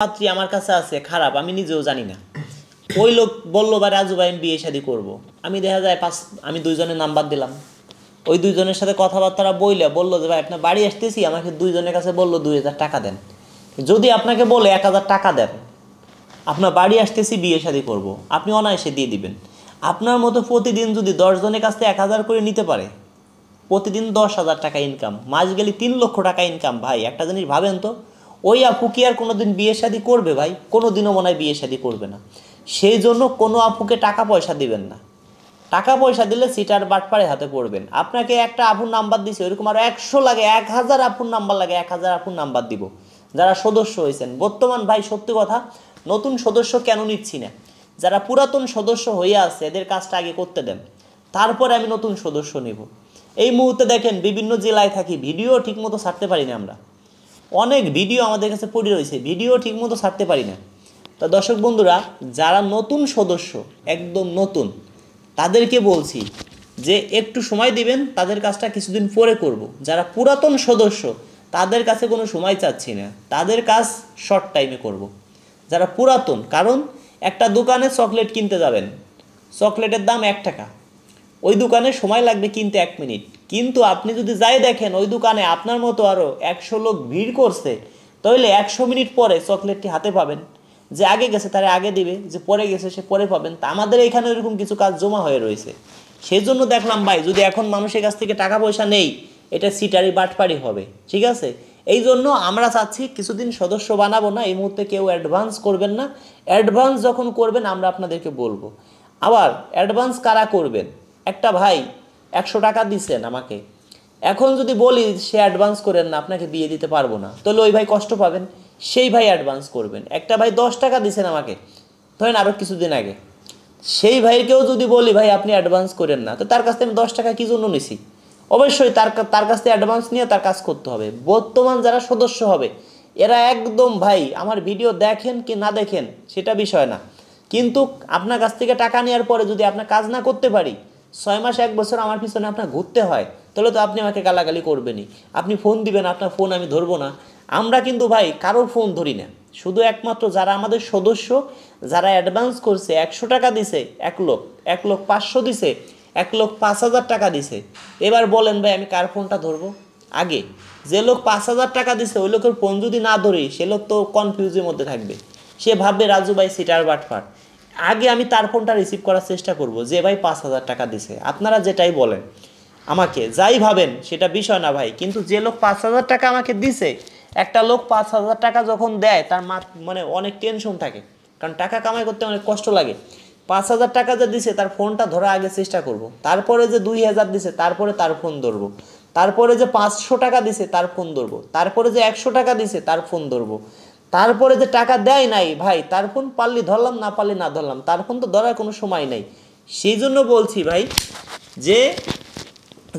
পাত্রী আমার কাছে আছে খারাপ আমি নিজেও জানি না। ওই লোক বললো বা রাজু ভাই আমি বিয়ে শাদী করবো, আমি দেখা যায় আমি দুইজনের নাম্বার দিলাম, ওই দুইজনের সাথে কথাবার্তা বললো যে ভাই আপনার বাড়ি আসতেছি, আমাকে দুইজনের কাছে বললো 2000 টাকা দেন। যদি আপনাকে বলে 1000 টাকা দেন, আপনার বাড়ি আসতেছি বিয়ে শাদী করবো, আপনি অনায়াসে দিয়ে দিবেন। আপনার মতো প্রতিদিন যদি 10 জনের কাছ থেকে 1000 করে নিতে পারে, প্রতিদিন 10,000 টাকা ইনকাম, মাস গেলে 3 লক্ষ টাকা ইনকাম। ভাই একটা জিনিস ভাবেন তো, ওই আপু কি আর কোনোদিন বিয়ে শাদী করবে? ভাই কোনোদিনও মনে হয় বিয়ে শাদী করবে না। সেই জন্য কোনো আপুকে টাকা পয়সা দিবেন না। টাকা পয়সা দিলে সিটার বাটপাড়ে হাতে পড়বেন। আপনাকে একটা আপুর নাম্বার দিছে, ওইরকম আরও 100 লাগে, 1000 আপুর নাম্বার লাগে, 1000 আপুর নাম্বার দিব যারা সদস্য হয়েছেন। বর্তমান ভাই সত্যি কথা, নতুন সদস্য কেন নিচ্ছি না, যারা পুরাতন সদস্য হয়ে আছে এদের কাজটা আগে করতে দেন, তারপরে আমি নতুন সদস্য নিব। এই মুহূর্তে দেখেন বিভিন্ন জেলায় থাকি, ভিডিও ঠিকমতো ছাড়তে পারি না আমরা, অনেক ভিডিও আমাদের কাছে পড়ে রয়েছে, ভিডিও ঠিকমতো ছাড়তে পারি না। তো দর্শক বন্ধুরা, যারা নতুন সদস্য, একদম নতুন, তাদেরকে বলছি যে একটু সময় দিবেন, তাদের কাজটা কিছুদিন পরে করব। যারা পুরাতন সদস্য তাদের কাছে কোনো সময় চাচ্ছি না, তাদের কাজ শর্ট টাইমে করব। যারা পুরাতন, কারণ একটা দোকানে চকলেট কিনতে যাবেন, চকলেটের দাম 1 টাকা, ওই দোকানে সময় লাগবে কিনতে 1 মিনিট, কিন্তু আপনি যদি যাই দেখেন ওই দোকানে আপনার মতো আরও 100 লোক ভিড় করছে, তাহলে 100 মিনিট পরে চকলেটটি হাতে পাবেন। যে আগে গেছে তারা আগে দিবে, যে পরে গেছে সে পরে পাবেন। তা আমাদের এখানে এরকম কিছু কাজ জমা হয়ে রয়েছে। সেই জন্য দেখলাম ভাই, যদি এখন মানুষের কাছ থেকে টাকা পয়সা নেই, এটা সিটারি বাটপারি হবে, ঠিক আছে? এই জন্য আমরা চাচ্ছি কিছুদিন সদস্য বানাবো না, এই মুহূর্তে কেউ অ্যাডভান্স করবেন না। অ্যাডভান্স যখন করবেন আমরা আপনাদেরকে বলবো। আবার অ্যাডভান্স কারা করবেন, একটা ভাই 100 টাকা দিচ্ছেন আমাকে, এখন যদি বলি সে অ্যাডভান্স করেন না, আপনাকে বিয়ে দিতে পারবো না, তাহলে ওই ভাই কষ্ট পাবেন, সেই ভাই অ্যাডভান্স করবেন। একটা ভাই 10 টাকা দিচ্ছেন আমাকে, ধরেন আরও কিছুদিন আগে, সেই ভাইকেও যদি বলি ভাই আপনি অ্যাডভান্স করেন না, তো তার কাছ থেকে আমি 10 টাকা কী জন্য নিছি? অবশ্যই তার কাছ থেকে অ্যাডভান্স নিয়ে তার কাজ করতে হবে। বর্তমান যারা সদস্য হবে এরা একদম ভাই, আমার ভিডিও দেখেন কি না দেখেন সেটা বিষয় না, কিন্তু আপনার কাছ থেকে টাকা নেওয়ার পরে যদি আপনার কাজ না করতে পারি, 6 মাস 1 বছর আমার পিছনে আপনার ঘুরতে হয়, তাহলে তো আপনি আমাকে গালাগালি করবেনই। আপনি ফোন দিবেন, আপনার ফোন আমি ধরবো না। আমরা কিন্তু ভাই কারোর ফোন ধরি না, শুধু একমাত্র যারা আমাদের সদস্য, যারা অ্যাডভান্স করছে, 100 টাকা দিছে, 1 লোক 500 দিছে, 1,05,000 টাকা দিছে। এবার বলেন ভাই আমি কার ফোনটা ধরবো? আগে যে লোক 5,000 টাকা দিছে ওই লোকের ফোন যদি না ধরি, সে লোক তো কনফিউজের মধ্যে থাকবে, সে ভাববে রাজু ভাই সিটার বাটপার। আগে আমি তার ফোনটা রিসিভ করার চেষ্টা করব, যে ভাই 5,000 টাকা দিছে। আপনারা যেটাই বলেন আমাকে, যাই ভাবেন সেটা বিষয় না ভাই, কিন্তু যে লোক 5,000 টাকা আমাকে দিছে, একটা লোক 5,000 টাকা যখন দেয় তার মানে অনেক টেনশন থাকে, কারণ টাকা কামাই করতে অনেক কষ্ট লাগে। 5,000 টাকা যে দিছে তার ফোনটা ধরা আগে চেষ্টা করব, তারপরে যে 2,000 দিছে তারপরে তার ফোন ধরবো, তারপরে যে 500 টাকা দিছে তার ফোন ধরবো, তারপরে যে 100 টাকা দিছে তার ফোন ধরবো, তারপরে যে টাকা দেয় নাই ভাই তার ফোন পারলি ধরলাম, না পারলি না ধরলাম, তার ফোন তো ধরার কোনো সময় নাই। সেই জন্য বলছি ভাই যে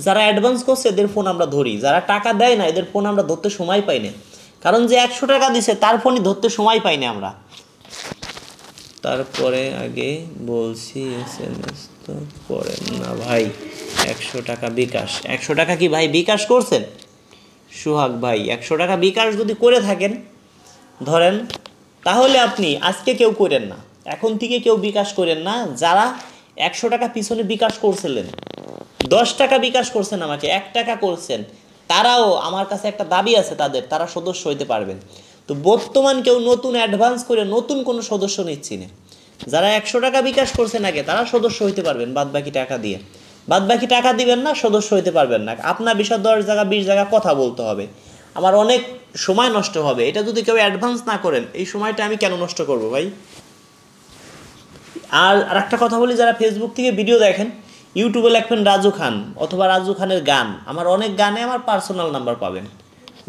যারা অ্যাডভান্স করছে এদের ফোন আমরা ধরি, যারা টাকা দেয় না এদের ফোন আমরা ধরতে সময় পাই না, কারণ যে 100 টাকা দিছে তার ফোনই ধরতে সময় পাই না আমরা। তারপরে আগে বলছি SMS তো করেন না ভাই, 100 টাকা বিকাশ, 100 টাকা কি ভাই বিকাশ করছেন? সোহাগ ভাই 100 টাকা বিকাশ যদি করে থাকেন ধরেন, তাহলে আপনি আজকে কেউ করেন না, এখন থেকে কেউ বিকাশ করেন না। যারা 100 টাকা পিছনে বিকাশ করছিলেন, 10 টাকা বিকাশ করছেন আমাকে, 1 টাকা করছেন, তারাও আমার কাছে একটা দাবি আছে তাদের, তারা সদস্য হইতে পারবেন। তো বর্তমান কেউ নতুন অ্যাডভান্স করে নতুন কোনো সদস্য নিচ্ছি না। যারা 100 টাকা বিকাশ করছেন আগে তারা সদস্য হইতে পারবেন বাদ বাকি টাকা দিয়ে, বাদ বাকি টাকা দিবেন না, সদস্য হইতে পারবেন না। আপনার বিষয় 10 জায়গা 20 জায়গা কথা বলতে হবে, আমার অনেক সময় নষ্ট হবে। এটা যদি কেউ অ্যাডভান্স না করেন, এই সময়টা আমি কেন নষ্ট করব ভাই? আর একটা কথা বলি, যারা ফেসবুক থেকে ভিডিও দেখেন, ইউটিউবে লিখবেন রাজু খান অথবা রাজু খানের গান, আমার অনেক গানে আমার পার্সোনাল নাম্বার পাবেন।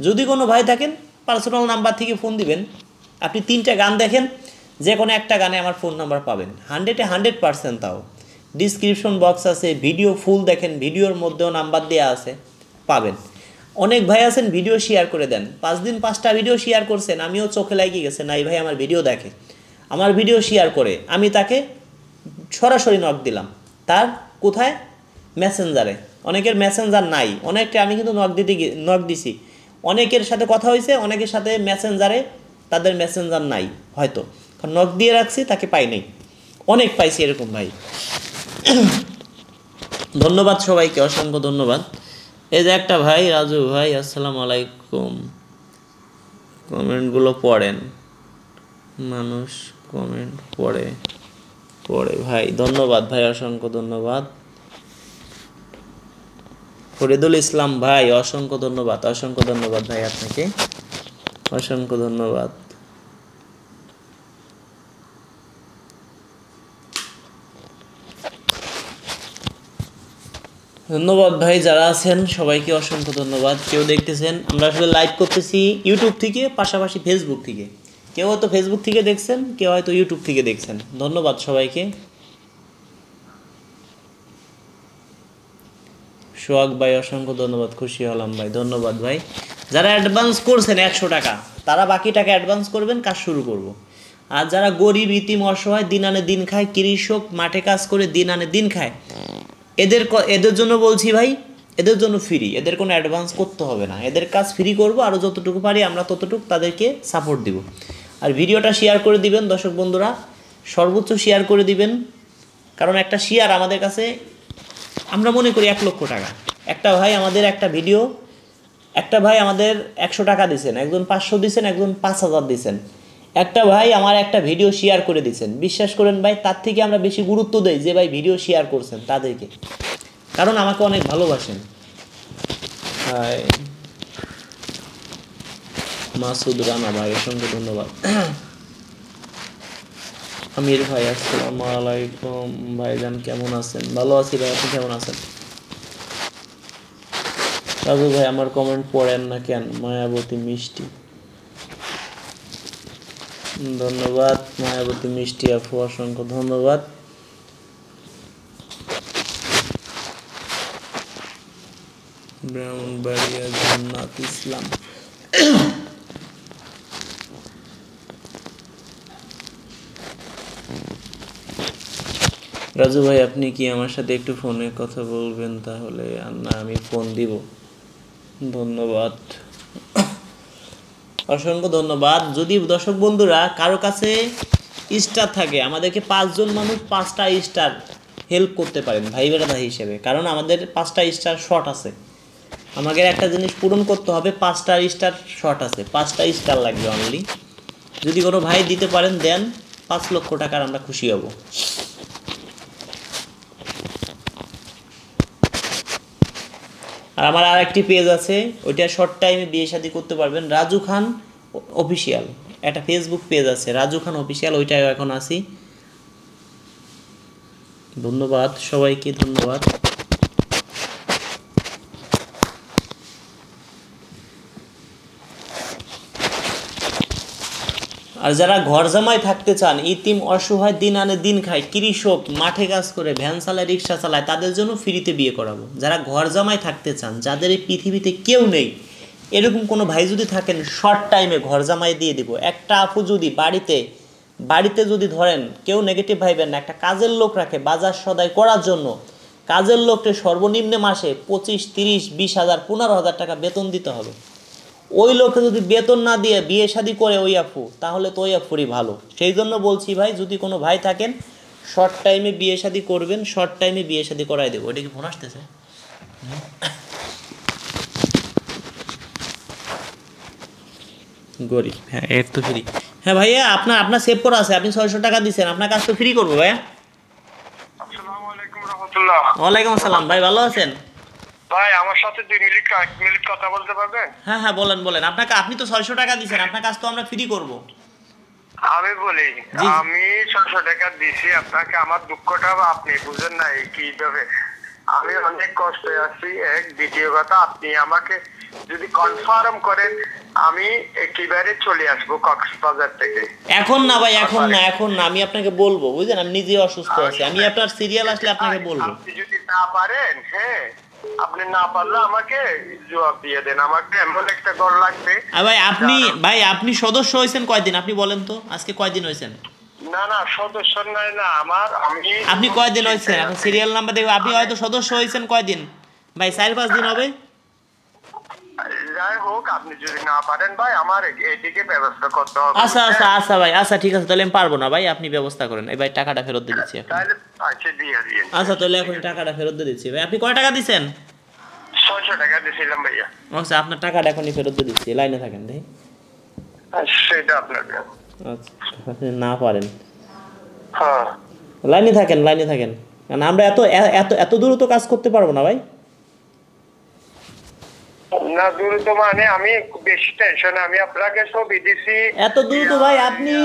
যদি কোনো ভাই থাকেন পার্সোনাল নাম্বার থেকে ফোন দিবেন, আপনি 3টা গান দেখেন, যে কোনো একটা গানে আমার ফোন নাম্বার পাবেন, 100% তাও ডিসক্রিপশন বক্স আছে, ভিডিও ফুল দেখেন, ভিডিওর মধ্যেও নাম্বার দেওয়া আছে, পাবেন। অনেক ভাই আছেন ভিডিও শেয়ার করে দেন, 5 দিন 5টা ভিডিও শেয়ার করছেন, আমিও চোখে লাগিয়ে গেছে, না এই ভাই আমার ভিডিও দেখে, আমার ভিডিও শেয়ার করে, আমি তাকে সরাসরি নক দিলাম। তার কোথায়? মেসেঞ্জারে। অনেকের মেসেঞ্জার নাই, অনেকটা আমি কিন্তু নক দিছি, অনেকের সাথে কথা হয়েছে, অনেকের সাথে মেসেঞ্জারে তাদের মেসেঞ্জার নাই হয়তো, কারণ নক দিয়ে রাখছি তাকে পাই নাই। অনেক পাইছি এরকম ভাই। ধন্যবাদ সবাইকে, অসংখ্য ধন্যবাদ। এই যে একটা ভাই, রাজু ভাই, আসসালামু আলাইকুম, কমেন্টগুলো পড়েন, মানুষ কমেন্ট পড়ে ভাই। ধন্যবাদ ভাই, অসংখ্য ধন্যবাদ। ফরিদুল ইসলাম ভাই, অসংখ্য ধন্যবাদ, অসংখ্য ধন্যবাদ ভাই আপনাকে, অসংখ্য ধন্যবাদ। ধন্যবাদ ভাই, যারা আছেন সবাইকে অসংখ্য ধন্যবাদ। কেউ দেখতেছেন, আমরা আসলে লাইভ করতেছি ইউটিউব থেকে, পাশাপাশি ফেসবুক থেকে। কেউ হয়তো ফেসবুক থেকে দেখছেন, কেউ হয়তো ইউটিউব থেকে দেখছেন। ধন্যবাদ সবাইকে। সোহাগ ভাই, অসংখ্য ধন্যবাদ, খুশি হলাম ভাই, ধন্যবাদ ভাই। যারা অ্যাডভান্স করছেন 100 টাকা, তারা বাকি টাকা অ্যাডভান্স করবেন, কাজ শুরু করব। আর যারা গরিব, ইতিম, অসহায়, দিন আনে দিন খায়, কৃষক মাঠে কাজ করে দিন আনে দিন খায়, এদের জন্য বলছি ভাই, এদের জন্য ফ্রি, এদের কোনো অ্যাডভান্স করতে হবে না, এদের কাজ ফ্রি করব। আরও যতটুকু পারি আমরা ততটুকু তাদেরকে সাপোর্ট দিব। আর ভিডিওটা শেয়ার করে দিবেন দর্শক বন্ধুরা, সর্বোচ্চ শেয়ার করে দিবেন, কারণ একটা শেয়ার আমাদের কাছে, আমরা মনে করি 1 লক্ষ টাকা। একটা ভাই আমাদের একটা ভিডিও, একটা ভাই আমাদের 100 টাকা দিয়েছেন, একজন 500 দিয়েছেন, একজন 5000 দিয়েছেন। একটা ভাই আমার একটা ভিডিও শেয়ার করে দিয়েছেন, বিশ্বাস করেন ভাই, তার থেকে আমরা বেশি গুরুত্ব দেই যে ভাই ভিডিও শেয়ার করছেন তাদেরকে, কারণ আমাকে অনেক ভালোবাসেন। মাসুদ রানা ভাই, অসংখ্য ধন্যবাদ। আমির ভাই, আসসালামু আলাইকুম ভাইজান, কেমন আছেন? ভালো আছি ভাই, আপনি কেমন আছেন? রাজু ভাই, আমার কমেন্ট পড়েন না কেন? মায়াবতী মিষ্টি, ধন্যবাদ মায়াবতী মিষ্টি আপু, অসংখ্য ধন্যবাদ। ব্রাহ্মণবাড়িয়া জান্নাত ইসলাম, রাজু ভাই আপনি কি আমার সাথে একটু ফোনে কথা বলবেন তাহলে? না, আমি ফোন দিব। ধন্যবাদ, অসংখ্য ধন্যবাদ। যদি দর্শক বন্ধুরা কারো কাছে স্টার থাকে, আমাদেরকে 5 জন মানুষ 5টা স্টার হেল্প করতে পারেন ভাই বেড়াদা হিসেবে, কারণ আমাদের 5টা স্টার শর্ট আছে। আমাদের একটা জিনিস পূরণ করতে হবে, 5টা স্টার শর্ট আছে, 5টা স্টার লাগবে অনলি। যদি কোনো ভাই দিতে পারেন দেন, 5 লক্ষ টাকার আমরা খুশি হব। আর আমার আরেকটি পেজ আছে, ওইটা শর্ট টাইমে বিয়ে শাদী করতে পারবেন, রাজু খান অফিসিয়াল, একটা ফেসবুক পেজ আছে রাজু খান অফিসিয়াল, ওইটাও এখন আছি। ধন্যবাদ সবাইকে, ধন্যবাদ। আর যারা ঘর জামাই থাকতে চান, ইতিম, অসহায়, দিন আনে দিন খায়, কৃষক মাঠে কাজ করে, ভ্যান চালায়, রিক্সা চালায়, তাদের জন্য ফ্রিতে বিয়ে করাবো। যারা ঘর জামাই থাকতে চান, যাদের এই পৃথিবীতে কেউ নেই, এরকম কোনো ভাই যদি থাকেন, শর্ট টাইমে ঘর জামাই দিয়ে দিব। একটা আপু যদি বাড়িতে যদি ধরেন, কেউ নেগেটিভ ভাইবেন না, একটা কাজের লোক রাখে বাজার সদাই করার জন্য, কাজের লোককে সর্বনিম্ন মাসে 25, 30, 20,000, 15,000 টাকা বেতন দিতে হবে। ওই লোককে যদি বেতন না দিয়ে বিয়ে শাদী করে ওই আপু, তাহলে তো ওই আপুরই ভালো। সেই জন্য বলছি ভাই, যদি কোনো ভাই থাকেন শর্ট টাইমে বিয়ে শাদী করবেন, শর্ট টাইমে বিয়ে শাদী করাই দেবো। ওটা কি ফোন আসতেছে? গরিব, হ্যাঁ এর তো ফ্রি। হ্যাঁ ভাইয়া, আপনার সেভ করা আছে, আপনি 600 টাকা দিচ্ছেন, আপনার কাজ তো ফ্রি করবো ভাইয়া। আসসালামু আলাইকুম রাহমাতুল্লাহ। ওয়ালাইকুম আসসালাম ভাই, ভালো আছেন? ভাই আমার সাথে 2 মিনিট 1 মিনিট কথা বলতে পারবেন? হ্যাঁ বলেন। আপনি তো 600 টাকা দিচ্ছেন, আপনার কাজ তো আমরা ফ্রি করব। আমি বলি, আমি 600 টাকা দিছি আপনাকে, আমার দুঃখটা আপনি বুঝেন না কিভাবে। আমি অনেক কষ্টে আছি। এক, দ্বিতীয় কথা, আপনি আমাকে যদি কনফার্ম করেন, আমি একেবারে চলে আসবো কক্সবাজার থেকে। এখন না ভাই, এখন না, আমি আপনাকে বলবো, বুঝলেন, আমি নিজে অসুস্থ আছি, আমি আপনার সিরিয়াল আসলে আপনাকে বলবো। আপনি যদি না পারেন, হ্যাঁ, আপনি না পারলে আমাকে জবাব দিয়ে দেন, আমাকে এমন একটা ঘর লাগবে। ভাই আপনি সদস্য হয়েছেন কয়দিন আপনি বলেন তো, আজকে কয়দিন হয়েছেন? না সদস্য নয় না আপনি কয়দিন হয়েছেন? আপনি সিরিয়াল নাম্বার দেখবেন, আপনি হয়তো সদস্য হয়েছেন কয়দিন ভাই? 4-5 দিন হবে। যাই হোক, আপনি যদি না পারেন ভাই আমার এইদিকে ব্যবস্থা করতে হবে। আচ্ছা আচ্ছা আচ্ছা ভাই, আচ্ছা ঠিক আছে, তাহলে আমি পারবো না ভাই, আপনি ব্যবস্থা করেন। এই ভাই টাকাটা ফেরত দিয়ে দিচ্ছি এখন। তাহলে আচ্ছা দিয়ে দিন। আচ্ছা তাহলে এখন টাকাটা ফেরত দিয়ে দিচ্ছি ভাই। আপনি কয় টাকা দিচ্ছেন? 600 টাকা দিয়েছিলাম ভাইয়া। আচ্ছা আপনার টাকাটা এখনই ফেরত দিয়ে দিচ্ছি, লাইনে থাকেন ভাই। সেটা আপনাকে। আচ্ছা আপনি না পারেন, হ্যাঁ লাইনে থাকেন, লাইনে থাকেন, কারণ আমরা এত এত এত দূর তো কাজ করতে পারবো না ভাই। না দ্রুত মানে আমি বেশি টেনশন, আমি আপনাকে ছবি দিছি। এত দ্রুত ভাই? আপনি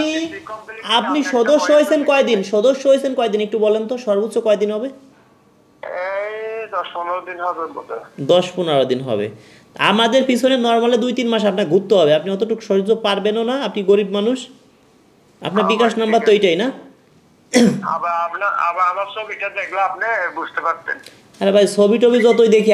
আপনি সদস্য হয়েছেন কয়দিন? সদস্য হয়েছেন কয়দিন একটু বলেন তো, সর্বোচ্চ কয়দিন হবে? এই 10-15 দিন হবে বোধহয়। 10-15 দিন হবে। আমাদের পিছনে নর্মালে 2-3 মাস আপনার ঘুরতে হবে, আপনি অতটুকু সহ্য পারবেনও না, আপনি গরিব মানুষ। আপনার বিকাশ নাম্বার তো এইটাই না? আবার আমার ছবিটা দেখলে আপনি বুঝতে পারতেন। আরে ভাই ছবি টবি যতই দেখি